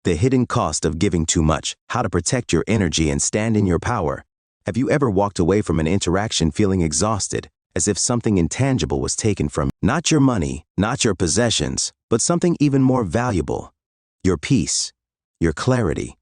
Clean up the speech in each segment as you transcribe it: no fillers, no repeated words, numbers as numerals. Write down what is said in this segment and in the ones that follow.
The hidden cost of giving too much, how to protect your energy and stand in your power. Have you ever walked away from an interaction feeling exhausted, as if something intangible was taken from you? Not your money, not your possessions, but something even more valuable. Your peace, your clarity,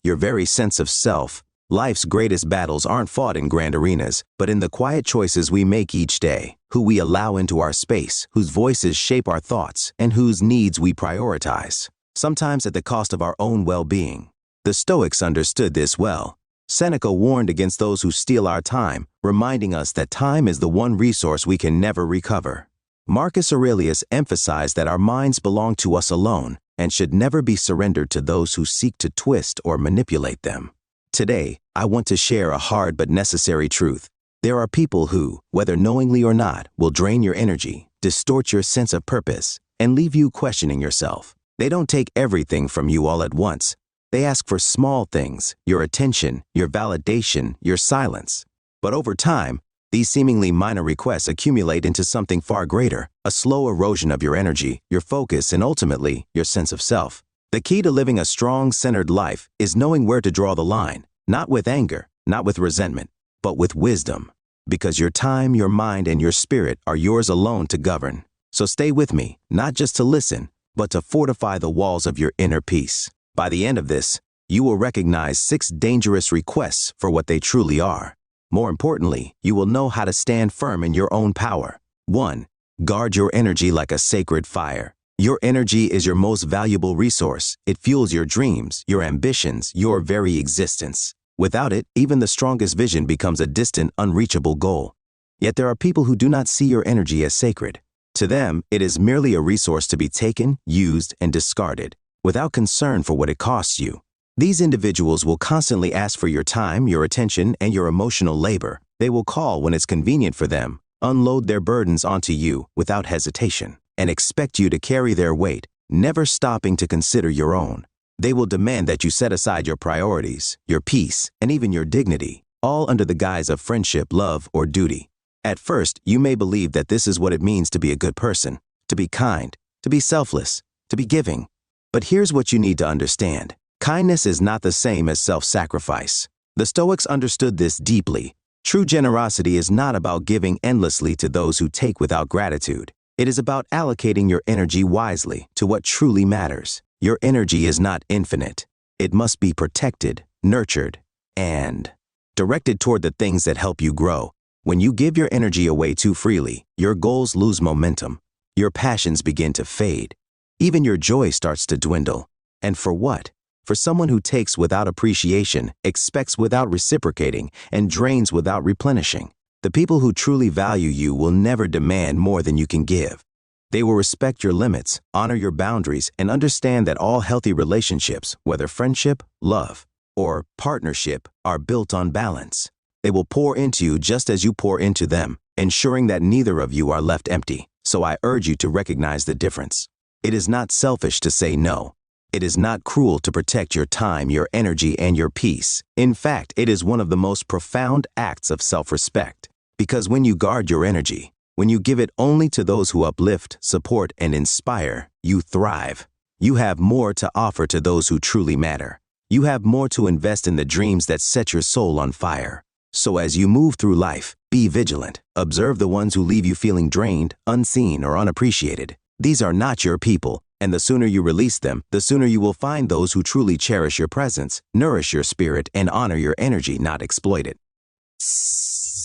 your very sense of self. Life's greatest battles aren't fought in grand arenas, but in the quiet choices we make each day, who we allow into our space, whose voices shape our thoughts, and whose needs we prioritize, sometimes at the cost of our own well-being. The Stoics understood this well. Seneca warned against those who steal our time, reminding us that time is the one resource we can never recover. Marcus Aurelius emphasized that our minds belong to us alone and should never be surrendered to those who seek to twist or manipulate them. Today, I want to share a hard but necessary truth. There are people who, whether knowingly or not, will drain your energy, distort your sense of purpose, and leave you questioning yourself. They don't take everything from you all at once. They ask for small things, your attention, your validation, your silence. But over time, these seemingly minor requests accumulate into something far greater, a slow erosion of your energy, your focus, and ultimately, your sense of self. The key to living a strong, centered life is knowing where to draw the line, not with anger, not with resentment, but with wisdom. Because your time, your mind, and your spirit are yours alone to govern. So stay with me, not just to listen, but to fortify the walls of your inner peace. By the end of this, you will recognize 6 dangerous requests for what they truly are. More importantly, you will know how to stand firm in your own power. 1. Guard your energy like a sacred fire. Your energy is your most valuable resource. It fuels your dreams, your ambitions, your very existence. Without it, even the strongest vision becomes a distant, unreachable goal. Yet there are people who do not see your energy as sacred. To them, it is merely a resource to be taken, used, and discarded, without concern for what it costs you. These individuals will constantly ask for your time, your attention, and your emotional labor. They will call when it's convenient for them, unload their burdens onto you without hesitation, and expect you to carry their weight, never stopping to consider your own. They will demand that you set aside your priorities, your peace, and even your dignity, all under the guise of friendship, love, or duty. At first, you may believe that this is what it means to be a good person, to be kind, to be selfless, to be giving. But here's what you need to understand. Kindness is not the same as self-sacrifice. The Stoics understood this deeply. True generosity is not about giving endlessly to those who take without gratitude. It is about allocating your energy wisely to what truly matters. Your energy is not infinite. It must be protected, nurtured, and directed toward the things that help you grow. When you give your energy away too freely, your goals lose momentum. Your passions begin to fade. Even your joy starts to dwindle. And for what? For someone who takes without appreciation, expects without reciprocating, and drains without replenishing. The people who truly value you will never demand more than you can give. They will respect your limits, honor your boundaries, and understand that all healthy relationships, whether friendship, love, or partnership, are built on balance. They will pour into you just as you pour into them, ensuring that neither of you are left empty. So I urge you to recognize the difference. It is not selfish to say no. It is not cruel to protect your time, your energy, and your peace. In fact, it is one of the most profound acts of self-respect. Because when you guard your energy, when you give it only to those who uplift, support, and inspire, you thrive. You have more to offer to those who truly matter. You have more to invest in the dreams that set your soul on fire. So as you move through life, be vigilant. Observe the ones who leave you feeling drained, unseen, or unappreciated. These are not your people, and the sooner you release them, the sooner you will find those who truly cherish your presence, nourish your spirit, and honor your energy, not exploit it.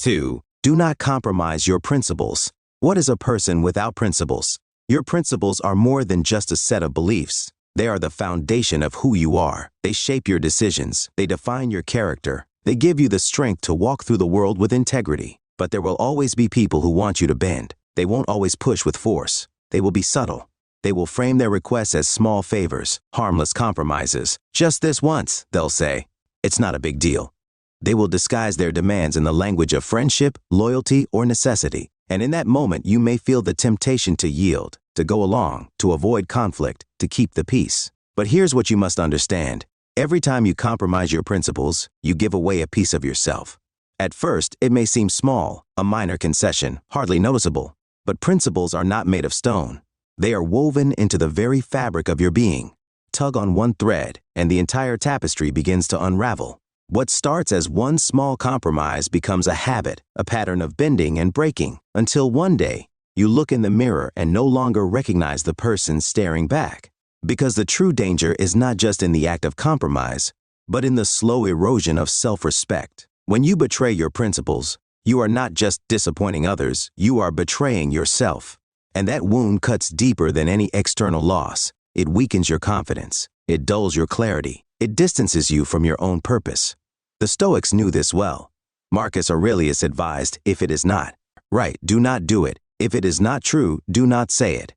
2. Do not compromise your principles. What is a person without principles? Your principles are more than just a set of beliefs. They are the foundation of who you are. They shape your decisions. They define your character. They give you the strength to walk through the world with integrity. But there will always be people who want you to bend. They won't always push with force. They will be subtle. They will frame their requests as small favors, harmless compromises. Just this once, they'll say. It's not a big deal. They will disguise their demands in the language of friendship, loyalty, or necessity. And in that moment, you may feel the temptation to yield, to go along, to avoid conflict, to keep the peace. But here's what you must understand. Every time you compromise your principles, you give away a piece of yourself. At first, it may seem small, a minor concession, hardly noticeable. But principles are not made of stone. They are woven into the very fabric of your being. tug on one thread, and the entire tapestry begins to unravel. What starts as one small compromise becomes a habit, a pattern of bending and breaking, until one day, you look in the mirror and no longer recognize the person staring back. Because the true danger is not just in the act of compromise, but in the slow erosion of self-respect. When you betray your principles, you are not just disappointing others, you are betraying yourself. And that wound cuts deeper than any external loss. It weakens your confidence. It dulls your clarity. It distances you from your own purpose. The Stoics knew this well. Marcus Aurelius advised, if it is not right, do not do it. If it is not true, do not say it.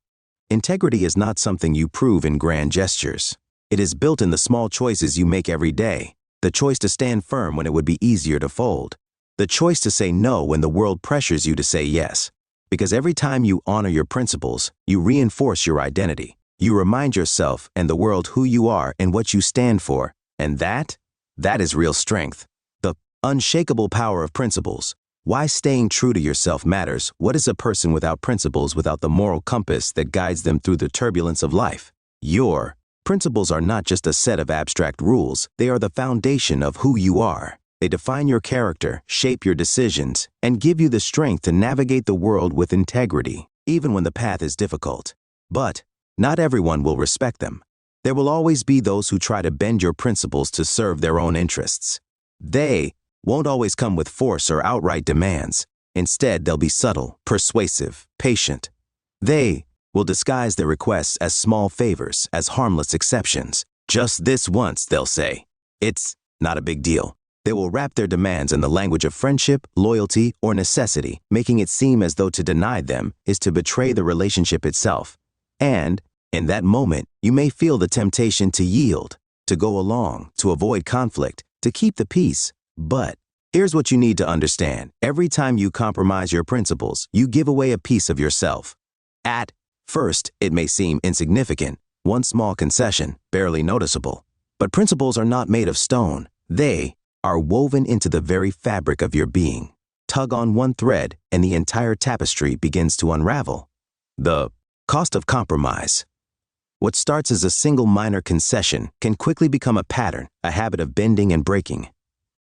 Integrity is not something you prove in grand gestures. It is built in the small choices you make every day. The choice to stand firm when it would be easier to fold. The choice to say no when the world pressures you to say yes. Because every time you honor your principles, you reinforce your identity. You remind yourself and the world who you are and what you stand for. And that is real strength. The unshakable power of principles. Why staying true to yourself matters. What is a person without principles, without the moral compass that guides them through the turbulence of life? Your principles are not just a set of abstract rules. They are the foundation of who you are. They define your character, shape your decisions, and give you the strength to navigate the world with integrity, even when the path is difficult. But not everyone will respect them. There will always be those who try to bend your principles to serve their own interests. They won't always come with force or outright demands. Instead, they'll be subtle, persuasive, patient. They will disguise their requests as small favors, as harmless exceptions. Just this once, they'll say. It's not a big deal. They will wrap their demands in the language of friendship, loyalty, or necessity, making it seem as though to deny them is to betray the relationship itself. And, in that moment, you may feel the temptation to yield, to go along, to avoid conflict, to keep the peace. But here's what you need to understand. Every time you compromise your principles, you give away a piece of yourself. At first, it may seem insignificant, one small concession, barely noticeable. But principles are not made of stone. They are woven into the very fabric of your being. Tug on one thread, and the entire tapestry begins to unravel. The cost of compromise. What starts as a single minor concession can quickly become a pattern, a habit of bending and breaking.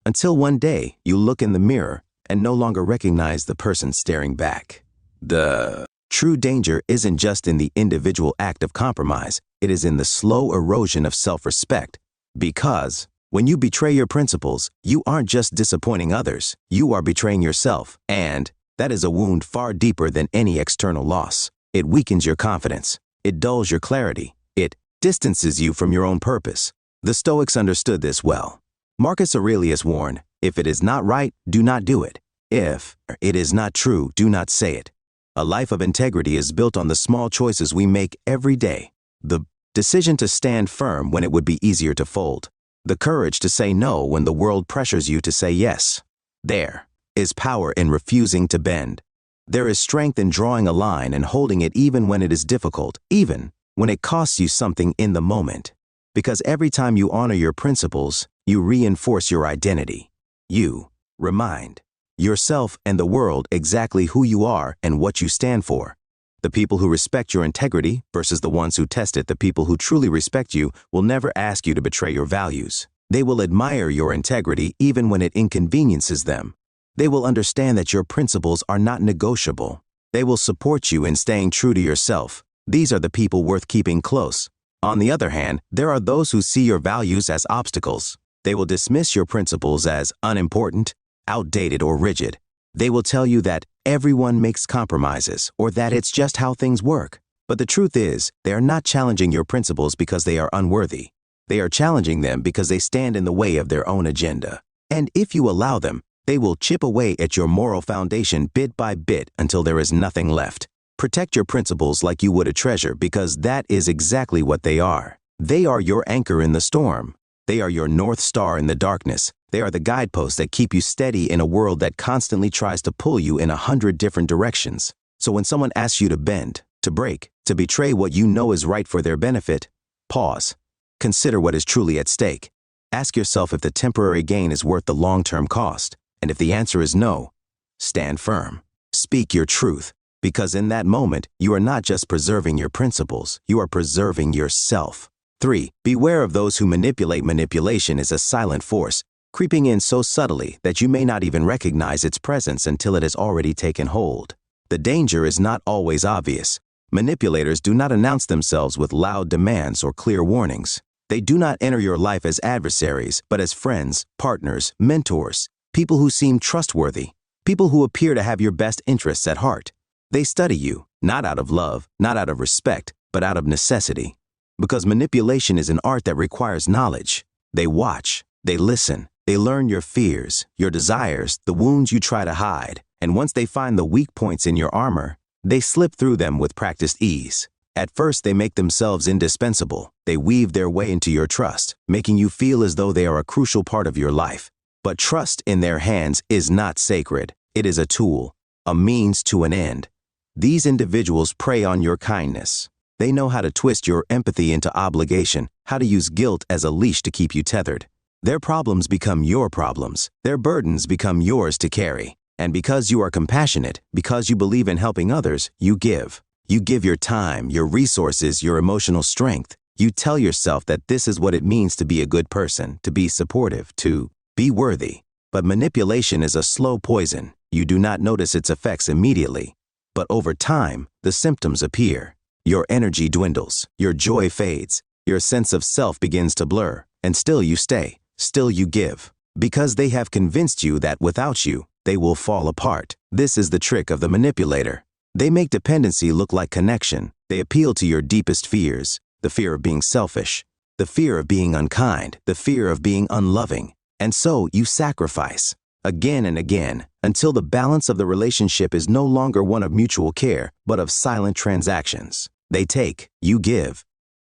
Until one day, you look in the mirror and no longer recognize the person staring back. The true danger isn't just in the individual act of compromise, it is in the slow erosion of self-respect. Because when you betray your principles, you aren't just disappointing others, you are betraying yourself. And that is a wound far deeper than any external loss. It weakens your confidence. It dulls your clarity. It distances you from your own purpose. The Stoics understood this well. Marcus Aurelius warned, if it is not right, do not do it. If it is not true, do not say it. A life of integrity is built on the small choices we make every day. The decision to stand firm when it would be easier to fold. The courage to say no when the world pressures you to say yes. There is power in refusing to bend. There is strength in drawing a line and holding it even when it is difficult, even when it costs you something in the moment. Because every time you honor your principles, you reinforce your identity. You remind yourself and the world exactly who you are and what you stand for. The people who respect your integrity versus the ones who test it, the people who truly respect you will never ask you to betray your values. They will admire your integrity even when it inconveniences them. They will understand that your principles are not negotiable. They will support you in staying true to yourself. These are the people worth keeping close. On the other hand, there are those who see your values as obstacles. They will dismiss your principles as unimportant, outdated, or rigid. They will tell you that everyone makes compromises or that it's just how things work. But the truth is, they are not challenging your principles because they are unworthy. They are challenging them because they stand in the way of their own agenda. And if you allow them, they will chip away at your moral foundation bit by bit until there is nothing left. Protect your principles like you would a treasure because that is exactly what they are. They are your anchor in the storm. They are your North Star in the darkness. They are the guideposts that keep you steady in a world that constantly tries to pull you in 100 different directions. So when someone asks you to bend, to break, to betray what you know is right for their benefit, pause. Consider what is truly at stake. Ask yourself if the temporary gain is worth the long-term cost. And if the answer is no, stand firm. Speak your truth, because in that moment, you are not just preserving your principles, you are preserving yourself. 3. Beware of those who manipulate. Manipulation is a silent force, creeping in so subtly that you may not even recognize its presence until it has already taken hold. The danger is not always obvious. Manipulators do not announce themselves with loud demands or clear warnings. They do not enter your life as adversaries, but as friends, partners, mentors, people who seem trustworthy, people who appear to have your best interests at heart. They study you, not out of love, not out of respect, but out of necessity. Because manipulation is an art that requires knowledge. They watch, they listen, they learn your fears, your desires, the wounds you try to hide, and once they find the weak points in your armor, they slip through them with practiced ease. At first, they make themselves indispensable. They weave their way into your trust, making you feel as though they are a crucial part of your life. But trust in their hands is not sacred. It is a tool, a means to an end. These individuals prey on your kindness. They know how to twist your empathy into obligation, how to use guilt as a leash to keep you tethered. Their problems become your problems. Their burdens become yours to carry. And because you are compassionate, because you believe in helping others, you give. You give your time, your resources, your emotional strength. You tell yourself that this is what it means to be a good person, to be supportive, to be worthy. But manipulation is a slow poison. You do not notice its effects immediately. But over time, the symptoms appear. Your energy dwindles, your joy fades, your sense of self begins to blur, and still you stay, still you give. Because they have convinced you that without you, they will fall apart. This is the trick of the manipulator. They make dependency look like connection. They appeal to your deepest fears, the fear of being selfish, the fear of being unkind, the fear of being unloving. And so you sacrifice, again and again, until the balance of the relationship is no longer one of mutual care, but of silent transactions. They take, you give,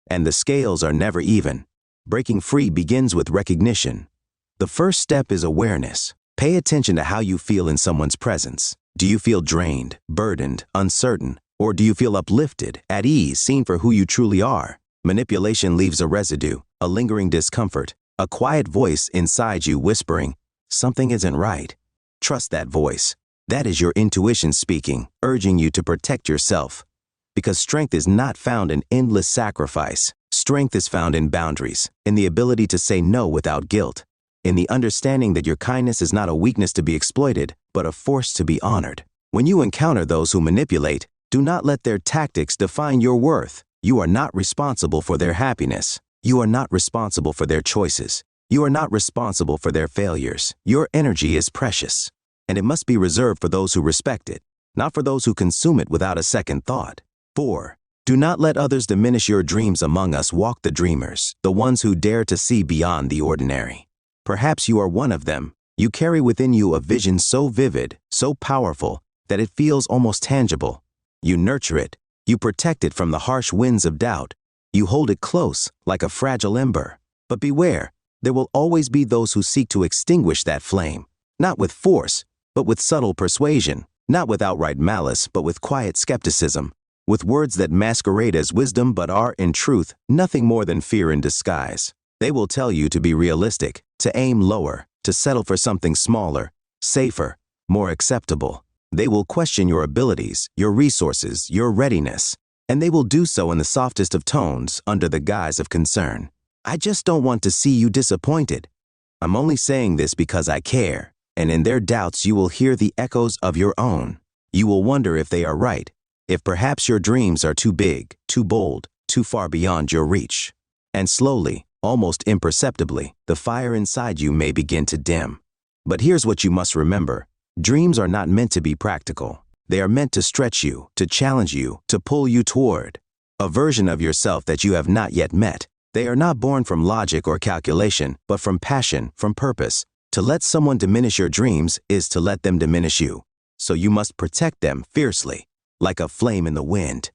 and the scales are never even. Breaking free begins with recognition. The first step is awareness. Pay attention to how you feel in someone's presence. Do you feel drained, burdened, uncertain, or do you feel uplifted, at ease, seen for who you truly are? Manipulation leaves a residue, a lingering discomfort, a quiet voice inside you whispering, something isn't right. Trust that voice. That is your intuition speaking, urging you to protect yourself. Because strength is not found in endless sacrifice. Strength is found in boundaries, in the ability to say no without guilt, in the understanding that your kindness is not a weakness to be exploited, but a force to be honored. When you encounter those who manipulate, do not let their tactics define your worth. You are not responsible for their happiness. You are not responsible for their choices. You are not responsible for their failures. Your energy is precious, and it must be reserved for those who respect it, not for those who consume it without a second thought. 4. Do not let others diminish your dreams. Among us walk the dreamers, the ones who dare to see beyond the ordinary. Perhaps you are one of them. You carry within you a vision so vivid, so powerful, that it feels almost tangible. You nurture it. You protect it from the harsh winds of doubt. You hold it close, like a fragile ember. But beware, there will always be those who seek to extinguish that flame, not with force, but with subtle persuasion, not with outright malice, but with quiet skepticism, with words that masquerade as wisdom but are, in truth, nothing more than fear in disguise. They will tell you to be realistic, to aim lower, to settle for something smaller, safer, more acceptable. They will question your abilities, your resources, your readiness, and they will do so in the softest of tones under the guise of concern. I just don't want to see you disappointed. I'm only saying this because I care, and in their doubts you will hear the echoes of your own. You will wonder if they are right, if perhaps your dreams are too big, too bold, too far beyond your reach. And slowly, almost imperceptibly, the fire inside you may begin to dim. But here's what you must remember. Dreams are not meant to be practical. They are meant to stretch you, to challenge you, to pull you toward a version of yourself that you have not yet met. They are not born from logic or calculation, but from passion, from purpose. To let someone diminish your dreams is to let them diminish you. So you must protect them fiercely, like a flame in the wind.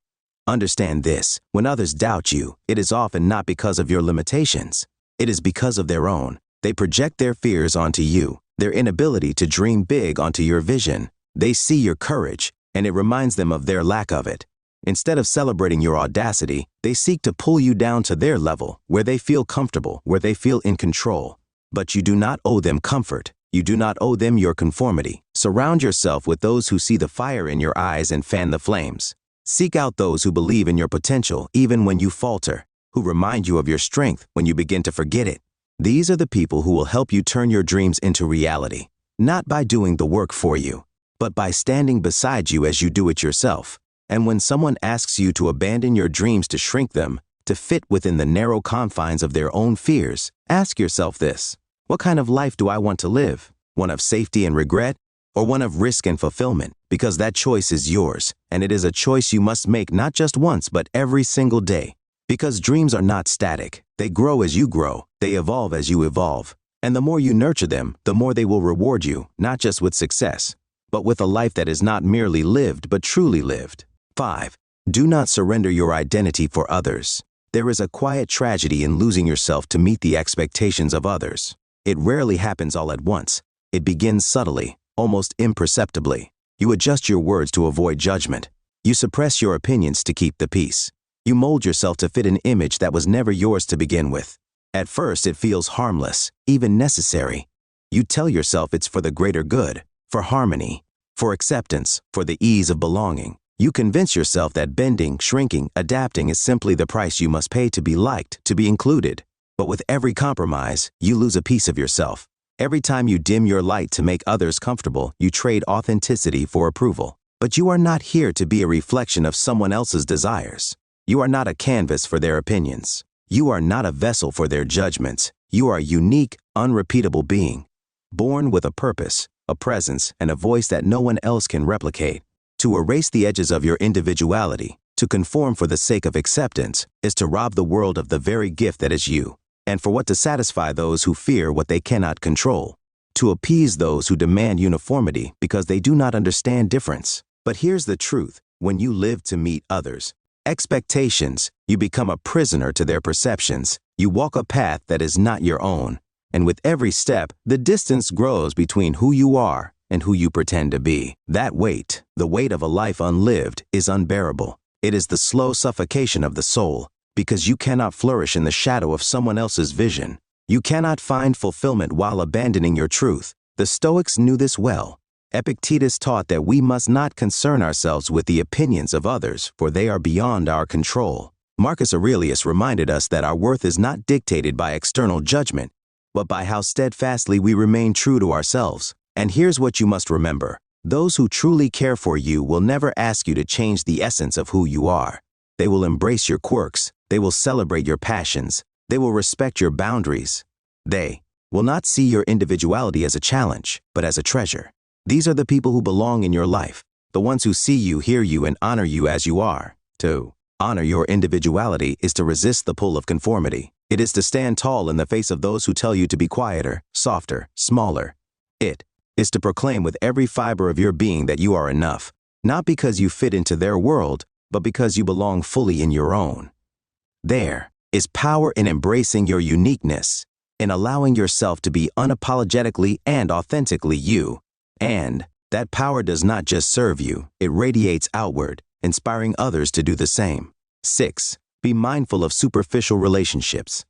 Understand this, when others doubt you, it is often not because of your limitations. It is because of their own. They project their fears onto you, their inability to dream big onto your vision. They see your courage, and it reminds them of their lack of it. Instead of celebrating your audacity, they seek to pull you down to their level, where they feel comfortable, where they feel in control. But you do not owe them comfort. You do not owe them your conformity. Surround yourself with those who see the fire in your eyes and fan the flames. Seek out those who believe in your potential even when you falter. who remind you of your strength when you begin to forget it. These are the people who will help you turn your dreams into reality, not by doing the work for you, but by standing beside you as you do it yourself. And when someone asks you to abandon your dreams to shrink them, to fit within the narrow confines of their own fears, ask yourself this: what kind of life do I want to live? One of safety and regret, or one of risk and fulfillment? Because that choice is yours, and it is a choice you must make not just once, but every single day. Because dreams are not static. They grow as you grow, they evolve as you evolve. And the more you nurture them, the more they will reward you, not just with success, but with a life that is not merely lived, but truly lived. 5. Do not surrender your identity for others. There is a quiet tragedy in losing yourself to meet the expectations of others. It rarely happens all at once. It begins subtly, almost imperceptibly. You adjust your words to avoid judgment. You suppress your opinions to keep the peace. You mold yourself to fit an image that was never yours to begin with. At first, it feels harmless, even necessary. You tell yourself it's for the greater good, for harmony, for acceptance, for the ease of belonging. You convince yourself that bending, shrinking, adapting is simply the price you must pay to be liked, to be included. But with every compromise, you lose a piece of yourself. Every time you dim your light to make others comfortable, you trade authenticity for approval. But you are not here to be a reflection of someone else's desires. You are not a canvas for their opinions. You are not a vessel for their judgments. You are a unique, unrepeatable being, born with a purpose, a presence, and a voice that no one else can replicate. To erase the edges of your individuality, to conform for the sake of acceptance, is to rob the world of the very gift that is you. And for what? To satisfy those who fear what they cannot control, to appease those who demand uniformity because they do not understand difference. But here's the truth: when you live to meet others' expectations, you become a prisoner to their perceptions. You walk a path that is not your own, and with every step, the distance grows between who you are and who you pretend to be. That weight, the weight of a life unlived, is unbearable. It is the slow suffocation of the soul, because you cannot flourish in the shadow of someone else's vision. You cannot find fulfillment while abandoning your truth. The Stoics knew this well. Epictetus taught that we must not concern ourselves with the opinions of others, for they are beyond our control. Marcus Aurelius reminded us that our worth is not dictated by external judgment, but by how steadfastly we remain true to ourselves. And here's what you must remember: those who truly care for you will never ask you to change the essence of who you are. They will embrace your quirks. They will celebrate your passions. They will respect your boundaries. They will not see your individuality as a challenge, but as a treasure. These are the people who belong in your life, the ones who see you, hear you, and honor you as you are. To honor your individuality is to resist the pull of conformity. It is to stand tall in the face of those who tell you to be quieter, softer, smaller. It is to proclaim with every fiber of your being that you are enough, not because you fit into their world, but because you belong fully in your own. There is power in embracing your uniqueness, in allowing yourself to be unapologetically and authentically you. And that power does not just serve you, it radiates outward, inspiring others to do the same. 6. Be mindful of superficial relationships.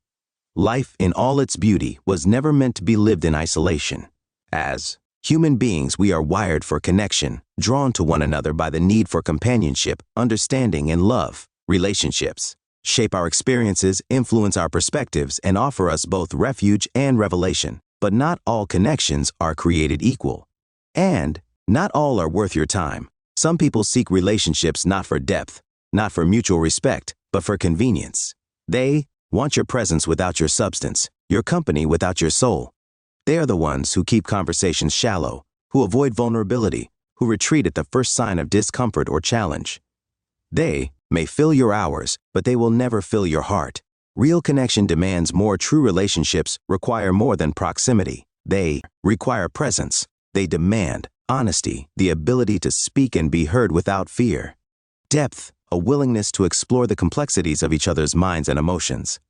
Life in all its beauty was never meant to be lived in isolation. As human beings, we are wired for connection, drawn to one another by the need for companionship, understanding, and love. Relationships shape our experiences, influence our perspectives, and offer us both refuge and revelation. But not all connections are created equal. And not all are worth your time. Some people seek relationships not for depth, not for mutual respect, but for convenience. They want your presence without your substance, your company without your soul. They are the ones who keep conversations shallow, who avoid vulnerability, who retreat at the first sign of discomfort or challenge. They may fill your hours, but they will never fill your heart. Real connection demands more. True relationships require more than proximity. They require presence. They demand honesty, the ability to speak and be heard without fear. Depth, a willingness to explore the complexities of each other's minds and emotions.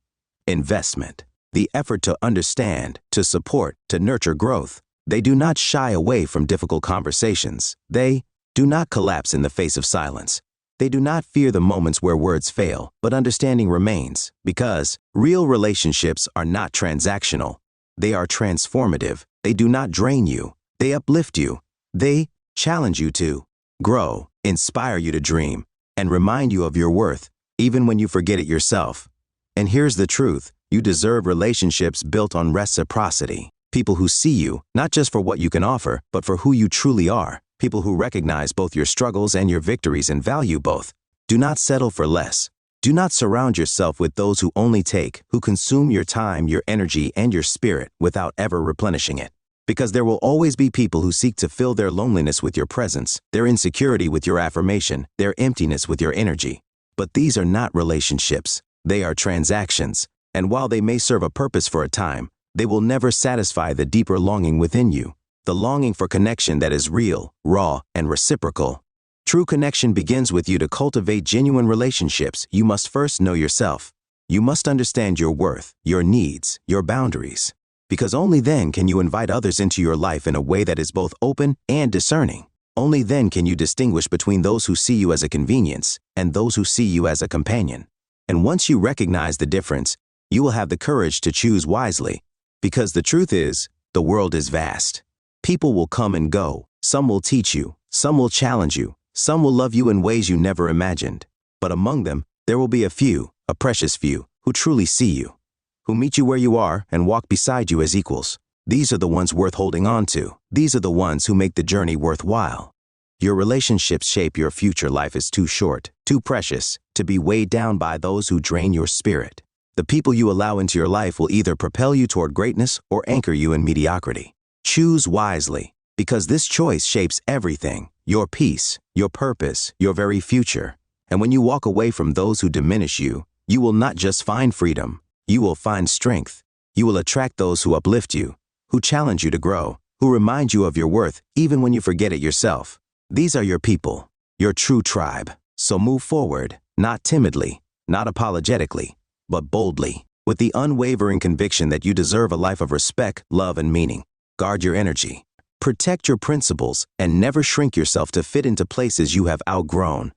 Investment, the effort to understand, to support, to nurture growth. They do not shy away from difficult conversations. They do not collapse in the face of silence. They do not fear the moments where words fail, but understanding remains, because real relationships are not transactional. They are transformative. They do not drain you. They uplift you. They challenge you to grow, inspire you to dream, and remind you of your worth, even when you forget it yourself. And here's the truth. You deserve relationships built on reciprocity. People who see you, not just for what you can offer, but for who you truly are. People who recognize both your struggles and your victories and value both. Do not settle for less. Do not surround yourself with those who only take, who consume your time, your energy, and your spirit without ever replenishing it. Because there will always be people who seek to fill their loneliness with your presence, their insecurity with your affirmation, their emptiness with your energy. But these are not relationships. They are transactions. And while they may serve a purpose for a time, they will never satisfy the deeper longing within you. The longing for connection that is real, raw, and reciprocal. True connection begins with you. To cultivate genuine relationships, you must first know yourself. You must understand your worth, your needs, your boundaries. Because only then can you invite others into your life in a way that is both open and discerning. Only then can you distinguish between those who see you as a convenience and those who see you as a companion. And once you recognize the difference, you will have the courage to choose wisely. Because the truth is, the world is vast. People will come and go. Some will teach you. Some will challenge you. Some will love you in ways you never imagined. But among them, there will be a few, a precious few, who truly see you, who meet you where you are and walk beside you as equals. These are the ones worth holding on to. These are the ones who make the journey worthwhile. Your relationships shape your future. Life is too short, too precious, to be weighed down by those who drain your spirit. The people you allow into your life will either propel you toward greatness or anchor you in mediocrity. Choose wisely, because this choice shapes everything, your peace, your purpose, your very future. And when you walk away from those who diminish you, you will not just find freedom, you will find strength. You will attract those who uplift you, who challenge you to grow, who remind you of your worth even when you forget it yourself. These are your people, your true tribe. So move forward, not timidly, not apologetically, but boldly, with the unwavering conviction that you deserve a life of respect, love, and meaning. Guard your energy. Protect your principles and never shrink yourself to fit into places you have outgrown.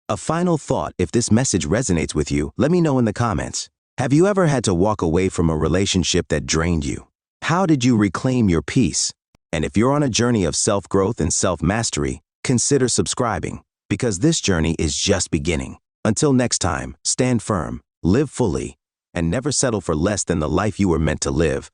A final thought: if this message resonates with you, let me know in the comments. Have you ever had to walk away from a relationship that drained you? How did you reclaim your peace? And if you're on a journey of self-growth and self-mastery, consider subscribing, because this journey is just beginning. Until next time, stand firm, live fully, and never settle for less than the life you were meant to live.